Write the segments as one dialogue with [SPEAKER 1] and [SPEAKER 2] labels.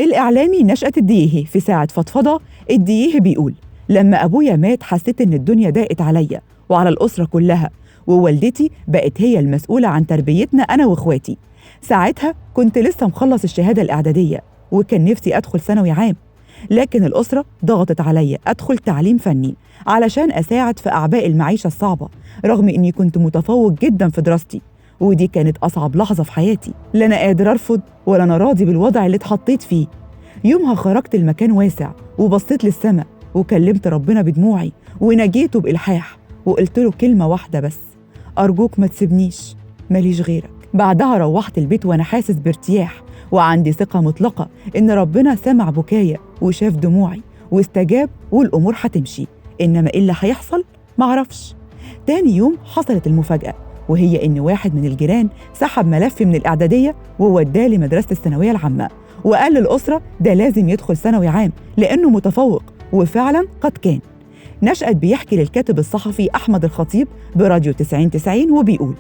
[SPEAKER 1] الإعلامي نشأة الديهي في ساعة فضفضة. الديهي بيقول: لما أبويا مات حسيت إن الدنيا ضاقت عليا وعلى الأسرة كلها، ووالدتي بقت هي المسؤولة عن تربيتنا أنا وإخواتي. ساعتها كنت لسه مخلص الشهادة الإعدادية وكان نفسي أدخل ثانوي عام، لكن الأسرة ضغطت عليا أدخل تعليم فني علشان أساعد في أعباء المعيشة الصعبة، رغم إني كنت متفوق جدا في دراستي. ودي كانت أصعب لحظة في حياتي، لا أنا قادر أرفض ولا أنا راضي بالوضع اللي اتحطيت فيه. يومها خرجت المكان واسع وبصيت للسما وكلمت ربنا بدموعي ونجيته بإلحاح وقلت له كلمة واحدة بس: أرجوك ما تسيبنيش، ماليش غيرك. بعدها روحت البيت وأنا حاسس بارتياح وعندي ثقة مطلقة إن ربنا سمع بكايا وشاف دموعي واستجاب والأمور هتمشي، إنما إيه اللي هيحصل معرفش. تاني يوم حصلت المفاجأة، وهي إن واحد من الجيران سحب ملفي من الإعدادية ووداه لمدرسة الثانوية العامة، وقال للأسرة ده لازم يدخل ثانوي عام لأنه متفوق، وفعلا قد كان. نشأت بيحكي للكاتب الصحفي أحمد الخطيب براديو 90 وبيقول: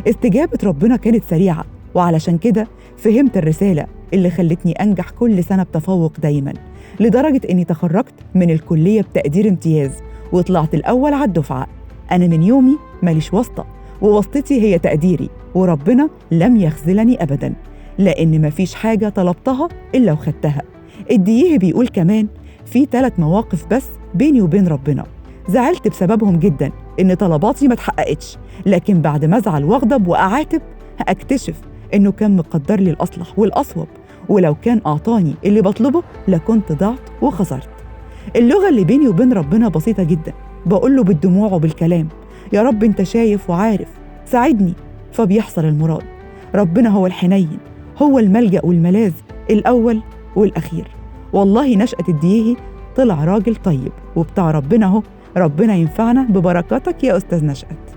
[SPEAKER 1] استجابة ربنا كانت سريعة، وعلشان كده فهمت الرسالة اللي خلتني أنجح كل سنة بتفوق دايما، لدرجة إني تخرجت من الكلية بتقدير امتياز وطلعت الأول على الدفعة. أنا من يومي ماليش واسطة، وواسطتي هي تقديري، وربنا لم يخذلني أبدا، لأن مفيش حاجة طلبتها إلا وخدتها. الديهي بيقول كمان: في 3 مواقف بس بيني وبين ربنا زعلت بسببهم جدا إن طلباتي ما اتحققتش، لكن بعد ما أزعل وأغضب وأعاتب هأكتشف إنه كان مقدر لي الأصلح والأصوب، ولو كان أعطاني اللي بطلبه لكنت ضعت وخسرت. اللغة اللي بيني وبين ربنا بسيطة جدا، بقول له بالدموع وبالكلام: يا رب أنت شايف وعارف، ساعدني. فبيحصل المراد. ربنا هو الحنين، هو الملجأ والملاذ الأول والأخير. والله نشأة الديهي طلع راجل طيب وبتاع ربنا. ربنا ينفعنا ببركاتك يا أستاذ نشأت.